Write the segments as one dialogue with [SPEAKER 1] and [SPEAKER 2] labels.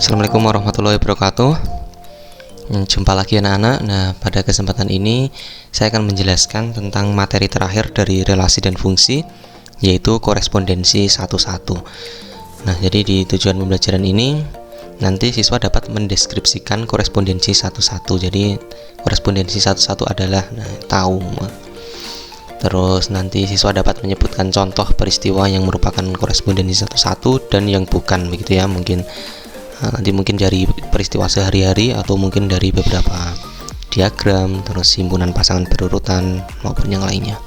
[SPEAKER 1] Assalamualaikum warahmatullahi wabarakatuh. Jumpa lagi anak-anak. Nah, pada kesempatan ini saya akan menjelaskan tentang materi terakhir dari relasi dan fungsi, yaitu korespondensi satu-satu. Nah, jadi di tujuan pembelajaran ini nanti siswa dapat mendeskripsikan korespondensi satu-satu. Jadi korespondensi satu-satu adalah tahu. Terus nanti siswa dapat menyebutkan contoh peristiwa yang merupakan korespondensi satu-satu dan yang bukan, begitu ya. Nanti mungkin dari peristiwa sehari-hari atau mungkin dari beberapa diagram, terus himpunan pasangan berurutan maupun yang lainnya.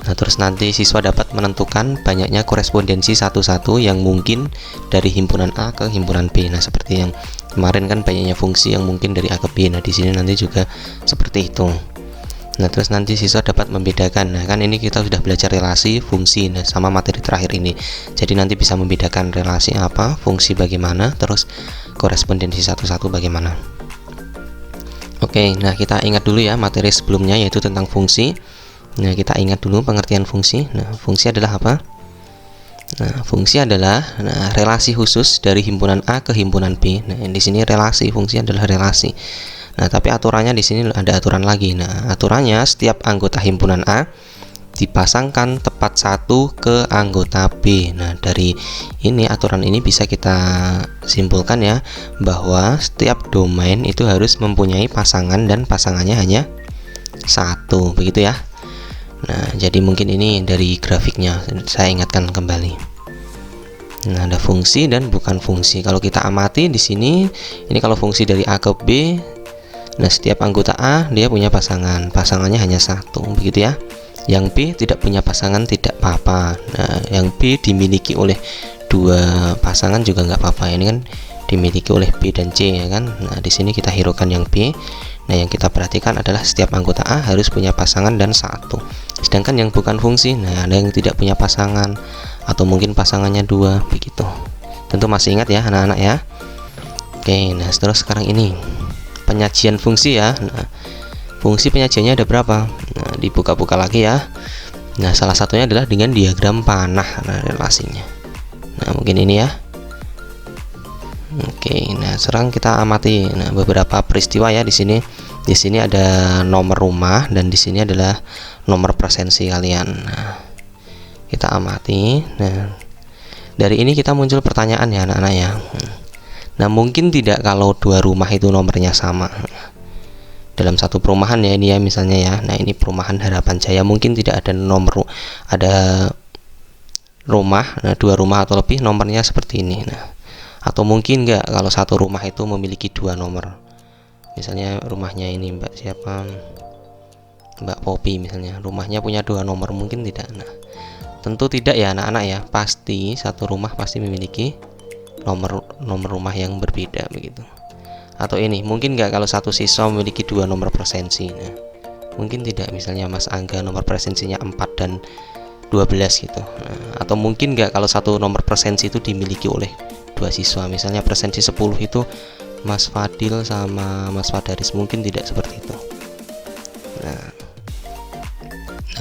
[SPEAKER 1] Nah, terus nanti siswa dapat menentukan banyaknya korespondensi satu-satu yang mungkin dari himpunan A ke himpunan B. Nah, seperti yang kemarin kan banyaknya fungsi yang mungkin dari A ke B. Nah, di sini nanti juga seperti itu. Nah, terus nanti siswa dapat membedakan. Nah, kan ini kita sudah belajar relasi, fungsi, sama materi terakhir ini. Jadi nanti bisa membedakan relasi apa, fungsi bagaimana, terus korespondensi satu-satu bagaimana. Oke, nah kita ingat dulu ya materi sebelumnya, yaitu tentang fungsi. Nah, kita ingat dulu pengertian fungsi. Nah, fungsi adalah apa? Nah, fungsi adalah relasi khusus dari himpunan A ke himpunan B. Nah, di sini relasi, fungsi adalah relasi. Nah, tapi aturannya di sini ada aturan lagi. Nah, aturannya setiap anggota himpunan A dipasangkan tepat satu ke anggota B. Nah, dari ini aturan ini bisa kita simpulkan ya, bahwa setiap domain itu harus mempunyai pasangan dan pasangannya hanya satu, begitu ya. Nah, jadi mungkin ini dari grafiknya saya ingatkan kembali. Nah, ada fungsi dan bukan fungsi. Kalau kita amati di sini, ini kalau fungsi dari A ke B, nah setiap anggota A dia punya pasangan, pasangannya hanya satu, begitu ya. Yang B tidak punya pasangan tidak apa-apa. Nah, yang B dimiliki oleh dua pasangan juga nggak apa-apa. Ini kan dimiliki oleh B dan C ya kan. Nah, di sini kita hiraukan yang B. Nah, yang kita perhatikan adalah setiap anggota A harus punya pasangan dan satu. Sedangkan yang bukan fungsi, nah ada yang tidak punya pasangan atau mungkin pasangannya dua, begitu. Tentu masih ingat ya anak-anak ya. Oke, nah terus sekarang ini penyajian fungsi ya. Nah, fungsi penyajiannya ada berapa? Nah, dibuka-buka lagi ya. Nah, salah satunya adalah dengan diagram panah. Nah, relasinya. Nah, mungkin ini ya. Oke, nah sekarang kita amati beberapa peristiwa ya di sini. Di sini ada nomor rumah dan di sini adalah nomor presensi kalian. Nah, kita amati. Nah, dari ini kita muncul pertanyaan ya anak-anak ya. Nah, mungkin tidak kalau dua rumah itu nomornya sama. Dalam satu perumahan ya ini ya misalnya ya. Nah, ini perumahan Harapan Jaya, mungkin tidak ada rumah, dua rumah atau lebih nomornya seperti ini. Nah, atau mungkin enggak kalau satu rumah itu memiliki dua nomor. Misalnya rumahnya ini Mbak siapa? Mbak Popi misalnya, rumahnya punya dua nomor, mungkin tidak. Nah, tentu tidak ya anak-anak ya. Pasti satu rumah pasti memiliki nomor rumah yang berbeda, begitu. Atau ini mungkin nggak kalau satu siswa memiliki dua nomor presensi. Nah, mungkin tidak, misalnya Mas Angga nomor presensinya 4 dan 12 gitu. Nah, atau mungkin nggak kalau satu nomor presensi itu dimiliki oleh dua siswa, misalnya presensi 10 itu Mas Fadil sama Mas Fadaris, mungkin tidak seperti itu. Nah,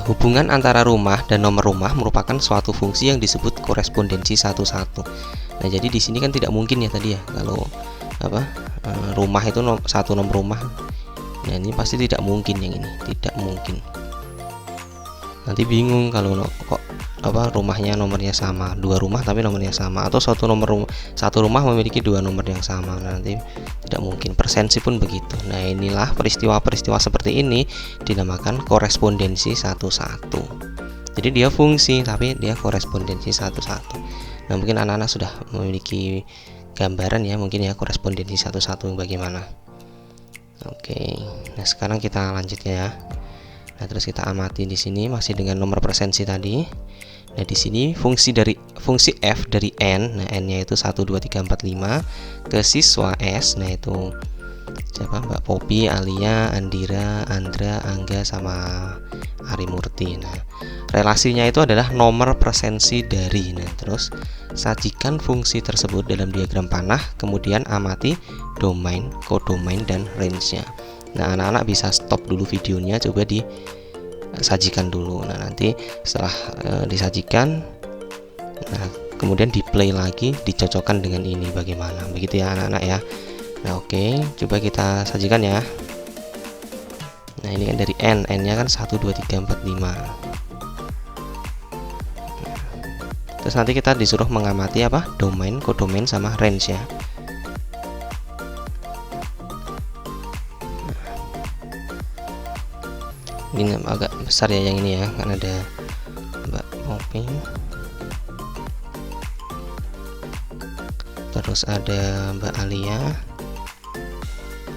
[SPEAKER 1] hubungan antara rumah dan nomor rumah merupakan suatu fungsi yang disebut korespondensi satu-satu. Nah, jadi di sini kan tidak mungkin ya tadi ya kalau rumah itu satu nomor rumah. Nah, ini pasti tidak mungkin, yang ini tidak mungkin. Nanti bingung kalau kok rumahnya nomornya sama, dua rumah tapi nomornya sama, atau satu rumah memiliki dua nomor yang sama. Nah, nanti tidak mungkin. Presensi pun begitu. Nah, inilah peristiwa-peristiwa seperti ini dinamakan korespondensi satu-satu. Jadi dia fungsi tapi dia korespondensi satu-satu. Nah, mungkin anak-anak sudah memiliki gambaran ya mungkin ya korespondensi satu-satu bagaimana. Oke, nah sekarang kita lanjut ya. Nah, terus kita amati di sini masih dengan nomor presensi tadi. Nah, di sini fungsi F dari N. Nah, N-nya itu 1 2 3 4 5 ke siswa S. Nah, itu siapa? Mbak Popi, Alia, Andira, Andra, Angga sama Arimurti. Nah, relasinya itu adalah nomor presensi dari. Nah, terus sajikan fungsi tersebut dalam diagram panah, kemudian amati domain, kodomain dan range-nya. Nah, anak-anak bisa stop dulu videonya, coba disajikan dulu. Nah, nanti setelah disajikan, Nah, kemudian di play lagi, dicocokkan dengan ini bagaimana, begitu ya anak-anak ya. Nah oke, coba kita sajikan ya. Nah ini kan dari n nya kan 1 2 3 4 5. Terus nanti kita disuruh mengamati apa, domain, kodomain sama range ya. Ini agak besar ya yang ini ya, kan ada Mbak Poping, terus ada Mbak Alia,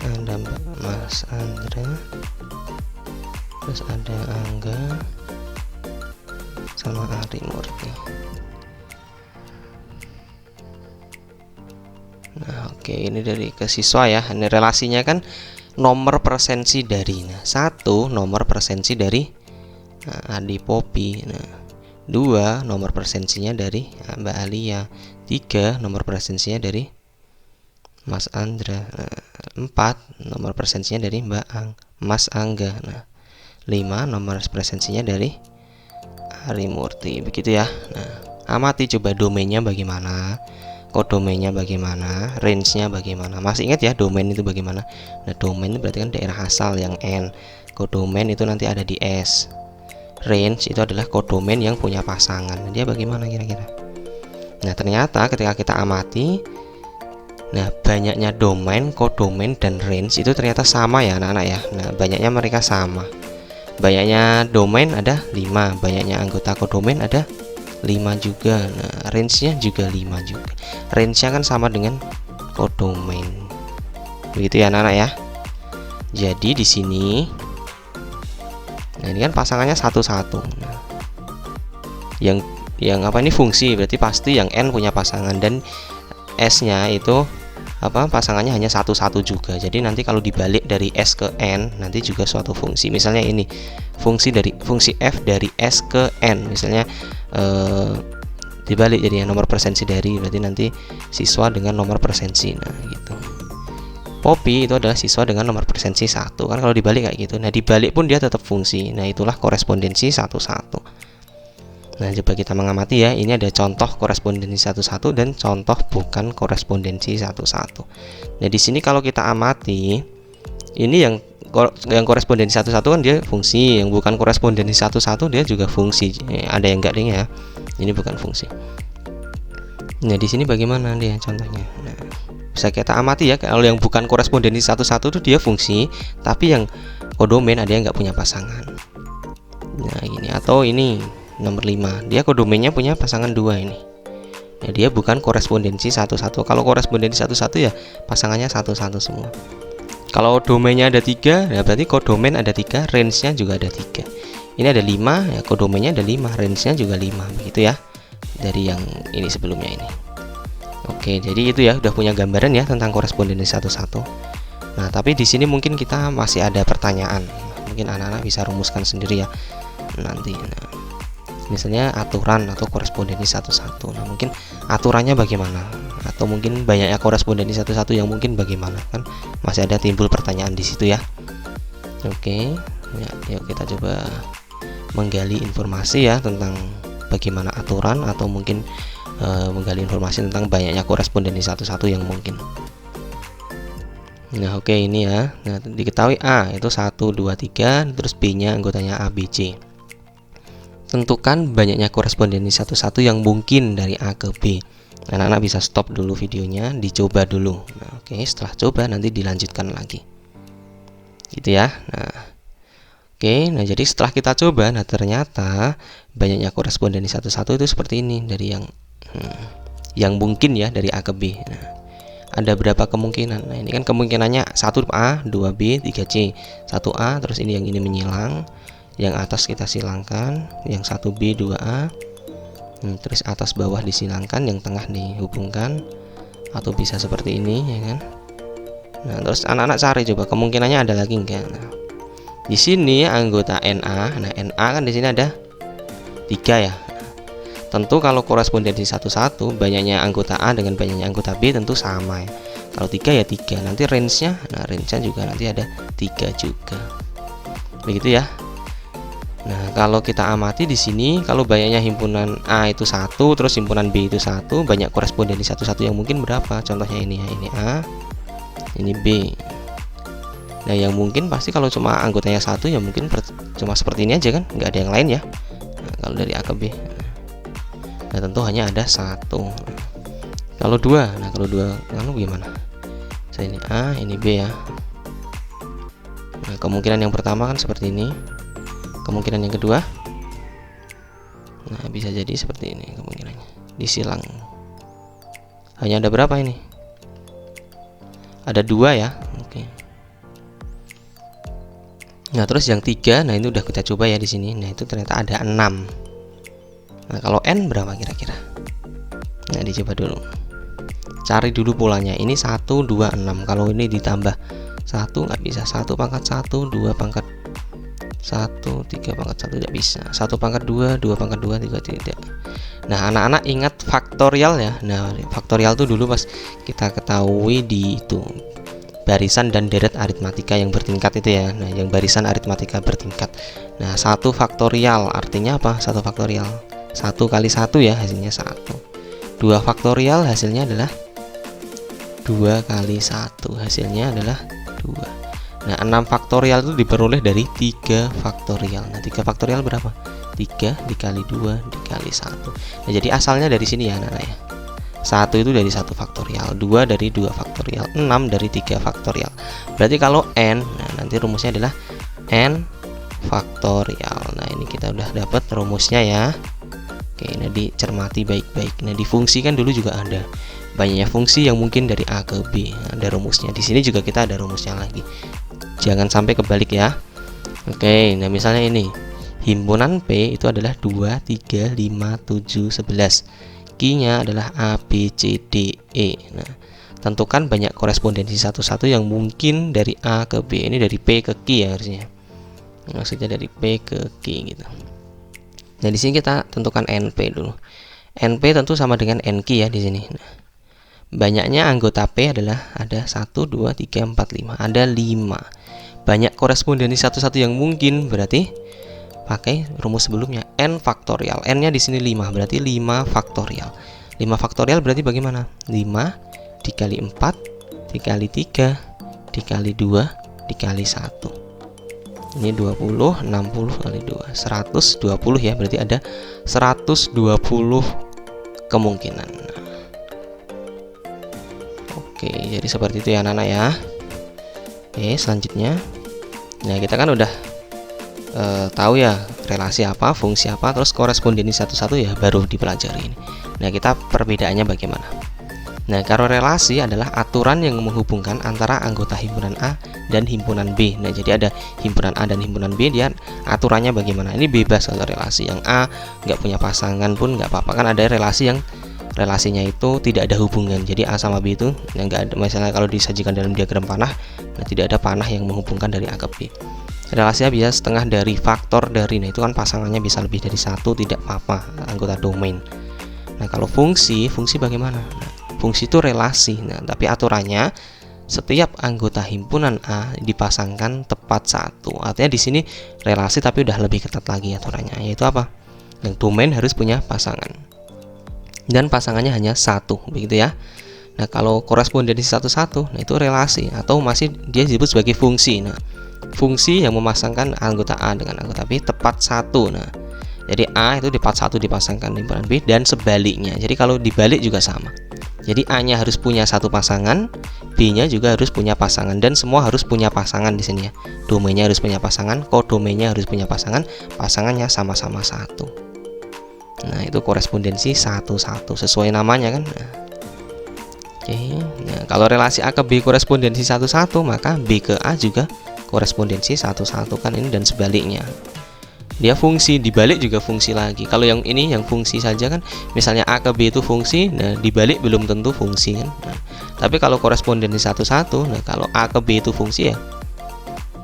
[SPEAKER 1] ada Mas Andra, terus ada Angga sama Ari Murti. Nah oke, ini dari ke siswa ya. Ini relasinya kan nomor persensi dari, nah 1 nomor persensi dari Adi Popi, nah 2 nomor persensinya dari Mbak Alia, 3 nomor persensinya dari Mas Andra, 4 nomor presensinya dari Mas Angga, nah 5 nomor presensinya dari Ari Murti, begitu ya. Nah amati coba domainnya bagaimana, kodomainnya bagaimana, range-nya bagaimana. Masih ingat ya domain itu bagaimana? Nah domain itu berarti kan daerah asal yang N, kodomain itu nanti ada di S, range itu adalah kodomain yang punya pasangan. Nah, dia bagaimana kira-kira? Nah ternyata ketika kita amati, nah banyaknya domain, kodomain, dan range itu ternyata sama ya anak-anak ya. Nah banyaknya mereka sama. Banyaknya domain ada 5, banyaknya anggota kodomain ada 5 juga. Nah range-nya juga 5 juga. Range-nya kan sama dengan kodomain. Begitu ya anak-anak ya. Jadi di sini, nah ini kan pasangannya 1 1. Nah, yang apa ini fungsi, berarti pasti yang N punya pasangan, dan S-nya itu apa, pasangannya hanya 1 1 juga. Jadi nanti kalau dibalik dari S ke N nanti juga suatu fungsi. Misalnya ini fungsi F dari S ke N, misalnya dibalik jadi nomor persensi dari, berarti nanti siswa dengan nomor persensi. Nah gitu. Popi itu adalah siswa dengan nomor persensi 1, kan kalau dibalik kayak gitu. Nah dibalik pun dia tetap fungsi. Nah itulah korespondensi 1 1. Nah coba kita mengamati ya, ini ada contoh korespondensi 1 1 dan contoh bukan korespondensi 1 1. Nah di sini kalau kita amati, ini yang korespondensi 1 1 kan dia fungsi, yang bukan korespondensi 1 1 dia juga fungsi. Ada yang enggak nih ya, ini bukan fungsi. Nah di sini bagaimana dia contohnya? Nah, bisa kita amati ya, kalau yang bukan korespondensi 1 1 itu dia fungsi, tapi yang kodomain ada yang nggak punya pasangan. Nah ini, atau ini nomor 5, dia kodomainnya punya pasangan 2 ini. Ya, dia bukan korespondensi 1 1. Kalau korespondensi 1 1 ya pasangannya 1 1 semua. Kalau domainnya ada 3, ya berarti kodomain ada 3, range-nya juga ada 3. Ini ada 5, ya kodomainnya ada 5, range-nya juga 5, begitu ya. Dari yang ini sebelumnya ini. Oke, jadi itu ya, udah punya gambaran ya tentang korespondensi 1 1. Nah, tapi di sini mungkin kita masih ada pertanyaan. Mungkin anak-anak bisa rumuskan sendiri ya nanti. Nah, misalnya aturan atau korespondensi 1 1. Nah mungkin aturannya bagaimana, atau mungkin banyaknya korespondensi 1 1 yang mungkin bagaimana, kan masih ada timbul pertanyaan di situ ya. Oke ya, yuk kita coba menggali informasi ya tentang bagaimana aturan, atau mungkin menggali informasi tentang banyaknya korespondensi 1 1 yang mungkin. Nah oke, ini ya. Nah diketahui A itu 1 2 3, terus B nya anggotanya A B C. Tentukan banyaknya korespondensi 1 1 yang mungkin dari A ke B. Anak-anak bisa stop dulu videonya, dicoba dulu. Nah, oke, setelah coba nanti dilanjutkan lagi. Gitu ya. Nah, oke, nah jadi setelah kita coba, nah ternyata banyaknya korespondensi 1 1 itu seperti ini dari yang mungkin ya dari A ke B. Nah, ada berapa kemungkinan? Nah, ini kan kemungkinannya 1A, 2B, 3C. 1A, terus ini yang ini menyilang. Yang atas kita silangkan, yang 1B 2A, terus atas bawah disilangkan, yang tengah dihubungkan, atau bisa seperti ini ya kan. Nah terus anak-anak cari coba kemungkinannya ada lagi enggak. Nah, di sini anggota NA, nah NA kan di sini ada 3 ya. Tentu kalau korespondensi 1 1 banyaknya anggota A dengan banyaknya anggota B tentu sama ya. Kalau 3 ya 3, nanti range-nya, nah range-nya juga nanti ada 3 juga. Begitu ya. Nah, kalau kita amati di sini, kalau banyaknya himpunan A itu 1, terus himpunan B itu 1, banyak korespondensi satu-satu yang mungkin berapa? Contohnya ini ya, ini A, ini B. Nah, yang mungkin pasti kalau cuma anggotanya 1 ya mungkin cuma seperti ini aja kan, nggak ada yang lain ya. Nah, kalau dari A ke B, nah tentu hanya ada 1. Kalau 2, nah kalau 2, lalu gimana? Saya ini A, ini B ya. Nah, kemungkinan yang pertama kan seperti ini. Kemungkinan yang kedua, nah bisa jadi seperti ini kemungkinannya, disilang. Hanya ada berapa ini? Ada 2 ya. Oke. Nah, terus yang 3, nah ini udah kita coba ya di sini. Nah, itu ternyata ada 6. Nah, kalau N berapa kira-kira? Nah, dicoba dulu. Cari dulu polanya. Ini 1, 2, 6. Kalau ini ditambah 1 nggak bisa. 1 pangkat 1, 2 pangkat 1, 3 pangkat 1 tidak bisa. 1 pangkat 2, 2 pangkat 2, 3 tidak. Nah, anak-anak ingat faktorial ya. Nah, faktorial itu dulu pas kita ketahui di itu barisan dan deret aritmatika yang bertingkat itu ya. Nah, yang barisan aritmatika bertingkat. Nah, 1 faktorial artinya apa? 1 faktorial 1 kali 1 ya, hasilnya 1. 2 faktorial hasilnya adalah 2 kali 1, hasilnya adalah 2. Nah, 6 faktorial itu diperoleh dari 3 faktorial. Nah, 3 faktorial berapa? 3 dikali 2 dikali 1. Nah, jadi asalnya dari sini ya anak-anak ya. 1 itu dari 1 faktorial, 2 dari 2 faktorial, 6 dari 3 faktorial. Berarti kalau N, nah nanti rumusnya adalah N faktorial. Nah, ini kita udah dapat rumusnya ya. Oke, nah dicermati baik-baik. Nah, di fungsi kan dulu juga ada banyaknya fungsi yang mungkin dari A ke B. Ada rumusnya. Di sini juga kita ada rumusnya lagi. Jangan sampai kebalik ya. Oke, nah misalnya ini himpunan P itu adalah 2, 3, 5, 7, 11. Q-nya adalah A, B, C, D, E. Nah, tentukan banyak korespondensi satu-satu yang mungkin dari A ke B. Ini dari P ke Q ya harusnya. Maksudnya dari P ke Q gitu. Nah, di sini kita tentukan NP dulu. NP tentu sama dengan NQ ya di sini. Nah, banyaknya anggota P adalah ada 1, 2, 3, 4, 5. Ada 5. Banyak korespondensi satu-satu yang mungkin berarti pakai rumus sebelumnya N faktorial. N-nya di sini 5, berarti 5 faktorial. 5 faktorial berarti bagaimana? 5 dikali 4 dikali 3 dikali 2 dikali 1. Ini 20, 60 kali 2, 120 ya, berarti ada 120 kemungkinan. Oke, jadi seperti itu ya anak-anak ya. Oke, selanjutnya, nah kita kan udah tahu ya relasi apa, fungsi apa, terus korespondensi satu-satu ya baru dipelajari ini. Nah, kita perbedaannya bagaimana? Nah, kalau relasi adalah aturan yang menghubungkan antara anggota himpunan A dan himpunan B. Nah, jadi ada himpunan A dan himpunan B, dia aturannya bagaimana? Ini bebas kalau relasi. Yang A nggak punya pasangan pun nggak apa-apa, kan ada relasi yang relasinya itu tidak ada hubungan. Jadi A sama B itu yang nggak ada. Misalnya kalau disajikan dalam diagram panah, nah tidak ada panah yang menghubungkan dari A ke B. Relasinya bisa setengah dari, faktor dari. Nah, itu kan pasangannya bisa lebih dari 1, tidak apa-apa, anggota domain. Nah, kalau fungsi bagaimana? Nah, fungsi itu relasi. Nah, tapi aturannya setiap anggota himpunan A dipasangkan tepat 1. Artinya di sini relasi tapi udah lebih ketat lagi aturannya. Yaitu apa? Yang domain harus punya pasangan. Dan pasangannya hanya 1, begitu ya. Nah, kalau korespondensi satu-satu, nah itu relasi atau masih dia disebut sebagai fungsi. Nah, fungsi yang memasangkan anggota A dengan anggota B tepat 1. Nah, jadi A itu tepat 1 dipasangkan himpunan B dan sebaliknya. Jadi kalau dibalik juga sama. Jadi A-nya harus punya 1 pasangan, B-nya juga harus punya pasangan, dan semua harus punya pasangan di sini ya. Domainnya harus punya pasangan, kodomainnya harus punya pasangan, pasangannya sama-sama 1. Nah, itu korespondensi satu-satu sesuai namanya kan. Nah, oke. Nah, kalau relasi A ke B korespondensi satu-satu, maka B ke A juga korespondensi satu-satu kan ini, dan sebaliknya. Dia fungsi, dibalik juga fungsi lagi. Kalau yang ini yang fungsi saja kan, misalnya A ke B itu fungsi, nah dibalik belum tentu fungsi kan. Nah, tapi kalau korespondensi satu-satu, nah kalau A ke B itu fungsi ya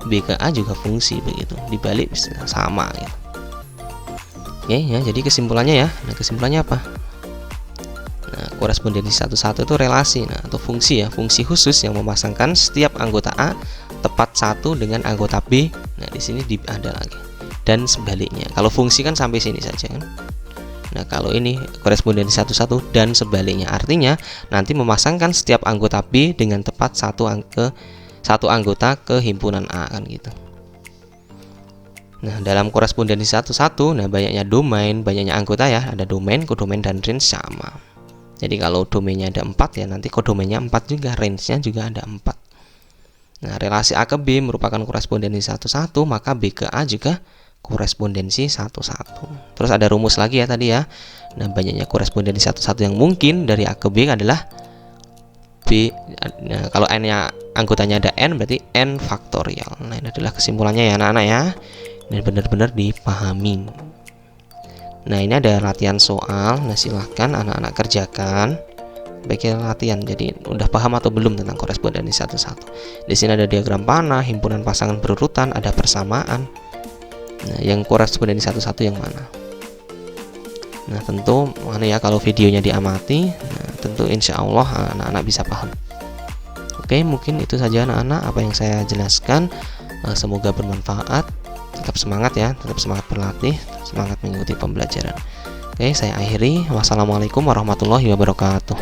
[SPEAKER 1] B ke A juga fungsi begitu, dibalik bisa sama gitu. Oke ya, jadi kesimpulannya ya. Nah, kesimpulannya apa? Nah, korespondensi satu-satu itu relasi, nah atau fungsi ya, fungsi khusus yang memasangkan setiap anggota A tepat 1 dengan anggota B. Nah, di sini ada lagi. dan sebaliknya. Kalau fungsi kan sampai sini saja kan. Nah, kalau ini korespondensi satu-satu dan sebaliknya, artinya nanti memasangkan setiap anggota B dengan tepat satu anggota ke himpunan A kan gitu. Nah, dalam korespondensi satu-satu, nah banyaknya domain, banyaknya anggota ya, ada domain, kodomain dan range sama. Jadi kalau domainnya ada 4 ya, nanti kodomainnya 4 juga, range-nya juga ada 4. Nah, relasi A ke B merupakan korespondensi satu-satu, maka B ke A juga korespondensi satu-satu. Terus ada rumus lagi ya tadi ya. Nah, banyaknya korespondensi satu-satu yang mungkin dari A ke B adalah B. Nah, kalau n-nya anggotanya ada n, berarti n faktorial. Nah, ini adalah kesimpulannya ya anak-anak ya. Dan benar-benar dipahami. Nah, ini ada latihan soal. Nah, silahkan anak-anak kerjakan. Baiknya latihan. Jadi udah paham atau belum tentang korespondensi satu-satu. Di sini ada diagram panah, himpunan pasangan berurutan, ada persamaan. Nah, yang korespondensi satu-satu yang mana? Nah, tentu mana ya kalau videonya diamati, nah, tentu insya Allah anak-anak bisa paham. Oke, mungkin itu saja anak-anak apa yang saya jelaskan. Semoga bermanfaat. Tetap semangat ya, tetap semangat berlatih, tetap semangat mengikuti pembelajaran. Oke, saya akhiri. Wassalamualaikum warahmatullahi wabarakatuh.